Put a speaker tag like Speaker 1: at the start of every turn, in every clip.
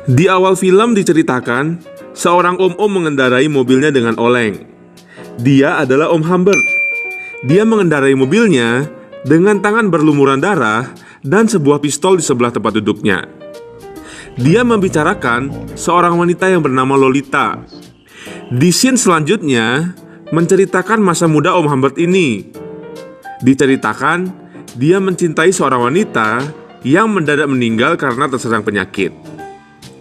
Speaker 1: Di awal film diceritakan, seorang om-om mengendarai mobilnya dengan oleng. Dia adalah Om Humbert. Dia mengendarai mobilnya dengan tangan berlumuran darah dan sebuah pistol di sebelah tempat duduknya. Dia membicarakan seorang wanita yang bernama Lolita. Di scene selanjutnya, menceritakan masa muda Om Humbert ini. Diceritakan, dia mencintai seorang wanita yang mendadak meninggal karena terserang penyakit.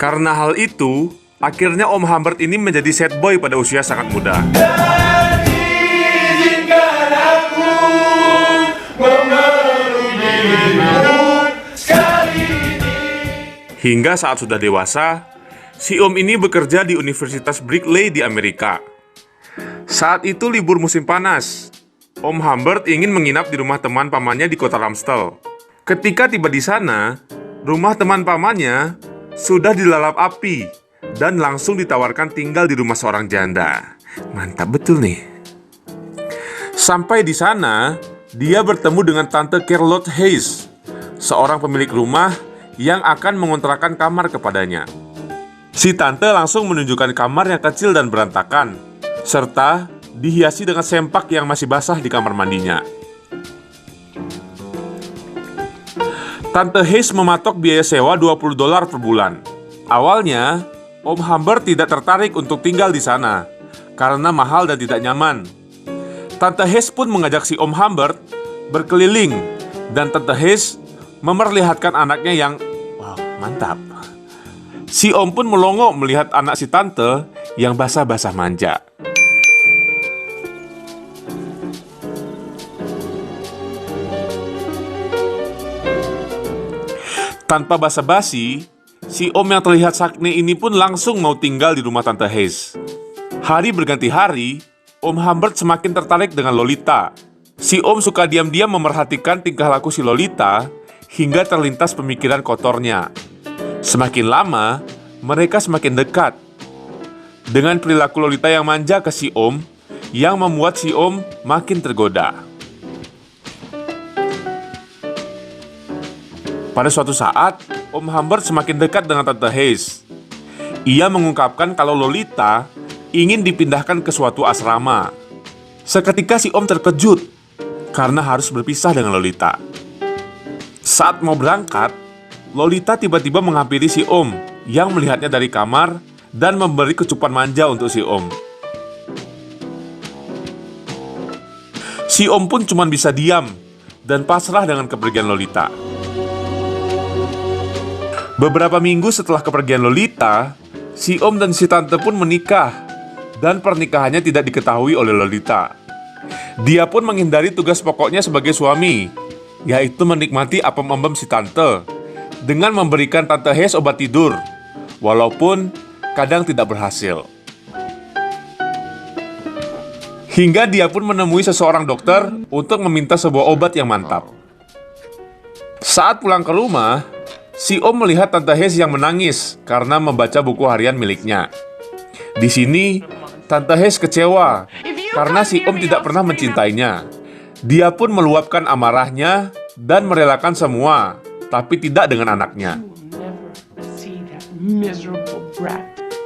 Speaker 1: Karena hal itu, akhirnya Om Humbert ini menjadi sad boy pada usia sangat muda. Hingga saat sudah dewasa, si Om ini bekerja di Universitas Berkeley di Amerika. Saat itu libur musim panas. Om Humbert ingin menginap di rumah teman pamannya di kota Ramstel. Ketika tiba di sana, rumah teman pamannya sudah dilalap api dan langsung ditawarkan tinggal di rumah seorang janda. Mantap betul nih. Sampai di sana, dia bertemu dengan Tante Charlotte Hayes, seorang pemilik rumah yang akan mengontrakkan kamar kepadanya. Si tante langsung menunjukkan kamar yang kecil dan berantakan, serta dihiasi dengan sempak yang masih basah di kamar mandinya. Tante Hayes mematok biaya sewa $20 per bulan. Awalnya, Om Humbert tidak tertarik untuk tinggal di sana karena mahal dan tidak nyaman. Tante Hayes pun mengajak si Om Humbert berkeliling dan Tante Hayes memperlihatkan anaknya yang mantap. Si Om pun melongo melihat anak si tante yang basah-basah manja. Tanpa basa-basi, si Om yang terlihat sakne ini pun langsung mau tinggal di rumah Tante Hayes. Hari berganti hari, Om Humbert semakin tertarik dengan Lolita. Si Om suka diam-diam memerhatikan tingkah laku si Lolita hingga terlintas pemikiran kotornya. Semakin lama, mereka semakin dekat. Dengan perilaku Lolita yang manja ke si Om, yang membuat si Om makin tergoda. Pada suatu saat, Om Humbert semakin dekat dengan Tante Hayes. Ia mengungkapkan kalau Lolita ingin dipindahkan ke suatu asrama. Seketika si Om terkejut karena harus berpisah dengan Lolita. Saat mau berangkat, Lolita tiba-tiba menghampiri si Om yang melihatnya dari kamar dan memberi kecupan manja untuk si Om. Si Om pun cuma bisa diam dan pasrah dengan kepergian Lolita. Beberapa minggu setelah kepergian Lolita, si Om dan si Tante pun menikah dan pernikahannya tidak diketahui oleh Lolita. Dia pun menghindari tugas pokoknya sebagai suami, yaitu menikmati apem embem si Tante dengan memberikan Tante Hayes obat tidur, walaupun kadang tidak berhasil. Hingga dia pun menemui seseorang dokter untuk meminta sebuah obat yang mantap. Saat pulang ke rumah, si Om melihat Tante Hayes yang menangis karena membaca buku harian miliknya. Di sini, Tante Hayes kecewa karena si Om tidak pernah mencintainya. Dia pun meluapkan amarahnya dan merelakan semua, tapi tidak dengan anaknya.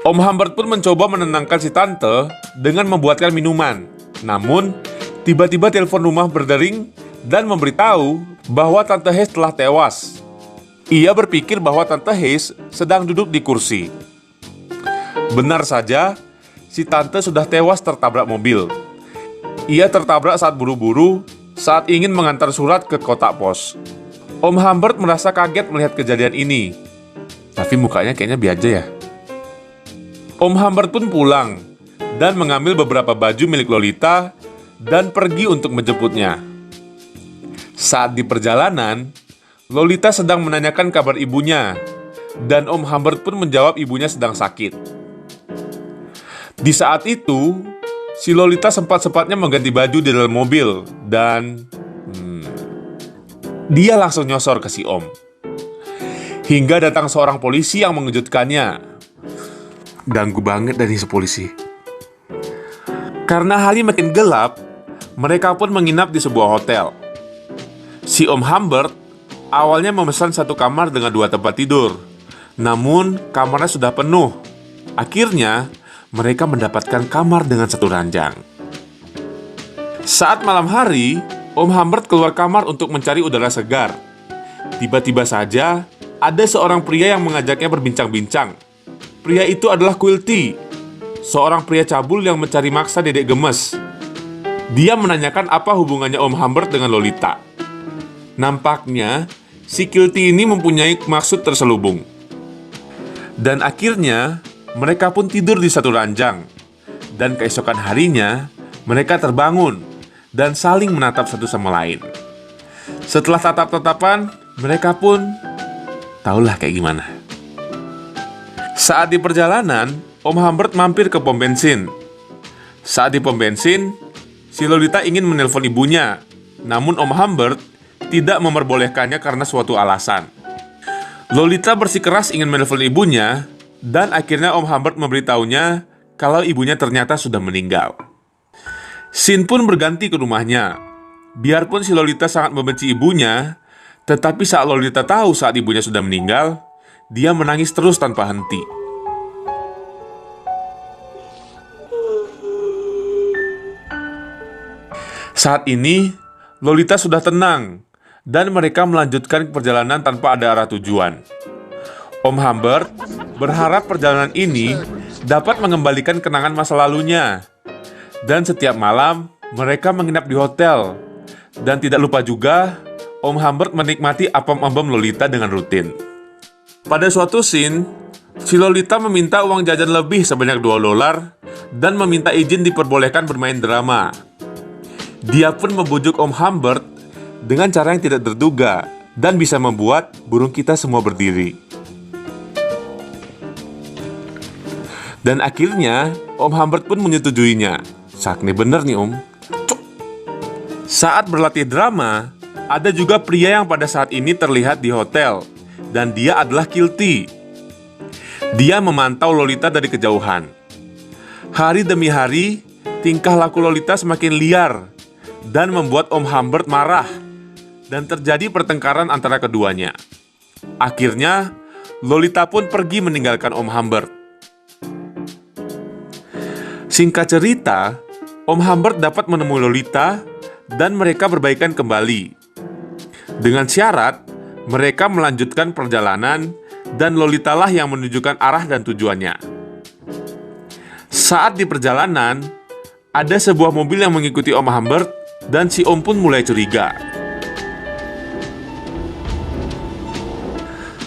Speaker 1: Om Humbert pun mencoba menenangkan si Tante dengan membuatkan minuman. Namun, tiba-tiba telepon rumah berdering dan memberitahu bahwa Tante Hayes telah tewas. Ia berpikir bahwa Tante Hayes sedang duduk di kursi. Benar saja, si Tante sudah tewas tertabrak mobil. Ia tertabrak saat buru-buru saat ingin mengantar surat ke kotak pos. Om Humbert merasa kaget melihat kejadian ini. Tapi mukanya kayaknya biasa ya. Om Humbert pun pulang dan mengambil beberapa baju milik Lolita dan pergi untuk menjemputnya. Saat di perjalanan, Lolita sedang menanyakan kabar ibunya, dan Om Humbert pun menjawab ibunya sedang sakit. Di saat itu, si Lolita sempat-sempatnya mengganti baju di dalam mobil, dan dia langsung nyosor ke si Om. Hingga datang seorang polisi yang mengejutkannya. Ganggu banget dari si polisi. Karena hari makin gelap, mereka pun menginap di sebuah hotel. Si Om Humbert awalnya memesan satu kamar dengan 2 tempat tidur. Namun, kamarnya sudah penuh. Akhirnya, mereka mendapatkan kamar dengan satu ranjang. Saat malam hari, Om Humbert keluar kamar untuk mencari udara segar. Tiba-tiba saja, ada seorang pria yang mengajaknya berbincang-bincang. Pria itu adalah Quilty, seorang pria cabul yang mencari maksa Dedek Gemes. Dia menanyakan apa hubungannya Om Humbert dengan Lolita. Nampaknya, si Quilty ini mempunyai maksud terselubung. Dan akhirnya, mereka pun tidur di satu ranjang. Dan keesokan harinya, mereka terbangun dan saling menatap satu sama lain. Setelah tatap-tatapan, mereka pun tahulah kayak gimana. Saat di perjalanan, Om Humbert mampir ke pom bensin. Saat di pom bensin, si Lolita ingin menelpon ibunya. Namun Om Humbert tidak memperbolehkannya karena suatu alasan. Lolita bersikeras ingin menelpon ibunya, dan akhirnya Om Humbert memberitahunya kalau ibunya ternyata sudah meninggal. Scene pun berganti ke rumahnya. Biarpun si Lolita sangat membenci ibunya, tetapi saat Lolita tahu saat ibunya sudah meninggal, dia menangis terus tanpa henti. Saat ini, Lolita sudah tenang, dan mereka melanjutkan perjalanan tanpa ada arah tujuan. Om Humbert berharap perjalanan ini dapat mengembalikan kenangan masa lalunya. Dan setiap malam, mereka menginap di hotel. Dan tidak lupa juga, Om Humbert menikmati apem-apem Lolita dengan rutin. Pada suatu scene, si Lolita meminta uang jajan lebih sebanyak $2 dan meminta izin diperbolehkan bermain drama. Dia pun membujuk Om Humbert dengan cara yang tidak terduga dan bisa membuat burung kita semua berdiri. Dan akhirnya, Om Humbert pun menyetujuinya. Sakne bener nih, Om. Saat berlatih drama, ada juga pria yang pada saat ini terlihat di hotel, dan dia adalah Quilty. Dia memantau Lolita dari kejauhan. Hari demi hari, tingkah laku Lolita semakin liar dan membuat Om Humbert marah, dan terjadi pertengkaran antara keduanya. Akhirnya, Lolita pun pergi meninggalkan Om Humbert. Singkat cerita, Om Humbert dapat menemui Lolita dan mereka berbaikan kembali. Dengan syarat, mereka melanjutkan perjalanan dan Lolita lah yang menunjukkan arah dan tujuannya. Saat di perjalanan, ada sebuah mobil yang mengikuti Om Humbert dan si Om pun mulai curiga.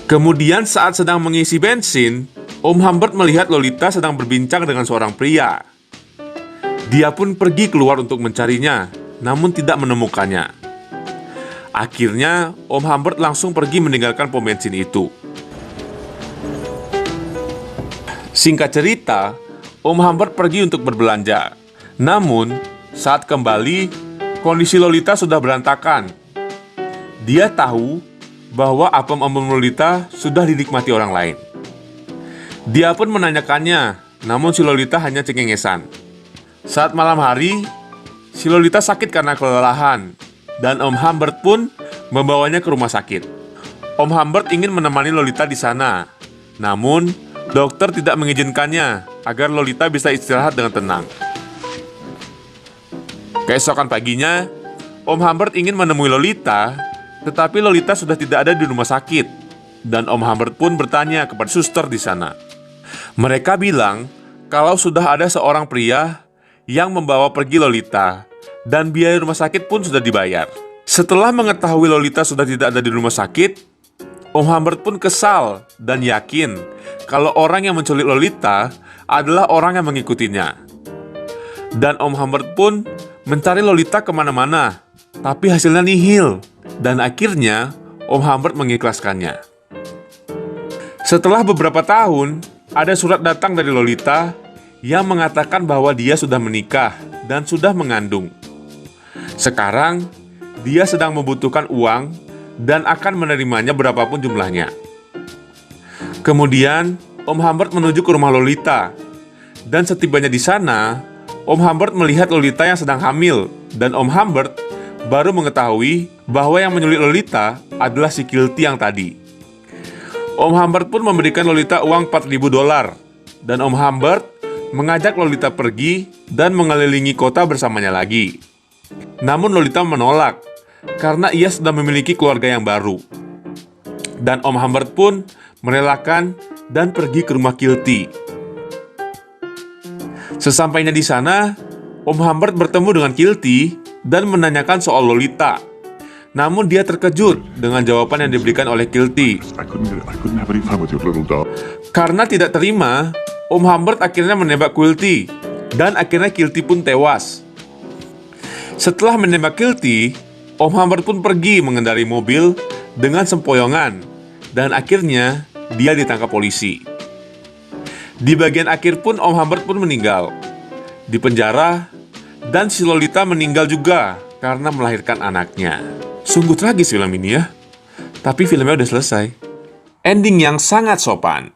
Speaker 1: Kemudian saat sedang mengisi bensin, Om Humbert melihat Lolita sedang berbincang dengan seorang pria. Dia pun pergi keluar untuk mencarinya, namun tidak menemukannya. Akhirnya, Om Humbert langsung pergi meninggalkan pom bensin itu. Singkat cerita, Om Humbert pergi untuk berbelanja. Namun, saat kembali, kondisi Lolita sudah berantakan. Dia tahu bahwa apem-apem Lolita sudah dinikmati orang lain. Dia pun menanyakannya, namun si Lolita hanya cengengesan. Saat malam hari, si Lolita sakit karena kelelahan, dan Om Humbert pun membawanya ke rumah sakit. Om Humbert ingin menemani Lolita di sana, namun dokter tidak mengizinkannya agar Lolita bisa istirahat dengan tenang. Keesokan paginya, Om Humbert ingin menemui Lolita, tetapi Lolita sudah tidak ada di rumah sakit, dan Om Humbert pun bertanya kepada suster di sana. Mereka bilang kalau sudah ada seorang pria yang membawa pergi Lolita, dan biaya rumah sakit pun sudah dibayar. Setelah mengetahui Lolita sudah tidak ada di rumah sakit, Om Humbert pun kesal dan yakin kalau orang yang menculik Lolita adalah orang yang mengikutinya. Dan Om Humbert pun mencari Lolita kemana-mana, tapi hasilnya nihil, dan akhirnya Om Humbert mengikhlaskannya. Setelah beberapa tahun, ada surat datang dari Lolita yang mengatakan bahwa dia sudah menikah dan sudah mengandung. Sekarang, dia sedang membutuhkan uang dan akan menerimanya berapapun jumlahnya. Kemudian, Om Humbert menuju ke rumah Lolita. Dan setibanya di sana, Om Humbert melihat Lolita yang sedang hamil, dan Om Humbert baru mengetahui bahwa yang menculik Lolita adalah si Quilty yang tadi. Om Humbert pun memberikan Lolita uang $4.000 dan Om Humbert mengajak Lolita pergi dan mengelilingi kota bersamanya lagi. Namun Lolita menolak karena ia sudah memiliki keluarga yang baru. Dan Om Humbert pun merelakan dan pergi ke rumah Kilty. Sesampainya di sana, Om Humbert bertemu dengan Kilty dan menanyakan soal Lolita. Namun dia terkejut dengan jawaban yang diberikan oleh Kilty. Karena tidak terima, Om Humbert akhirnya menembak Kilty dan akhirnya Kilty pun tewas. Setelah menembak Kilty, Om Humbert pun pergi mengendarai mobil dengan sempoyongan dan akhirnya dia ditangkap polisi. Di bagian akhir pun Om Humbert pun meninggal di penjara dan si Lolita meninggal juga karena melahirkan anaknya. Sungguh tragis film ini ya. Tapi filmnya udah selesai. Ending yang sangat sopan.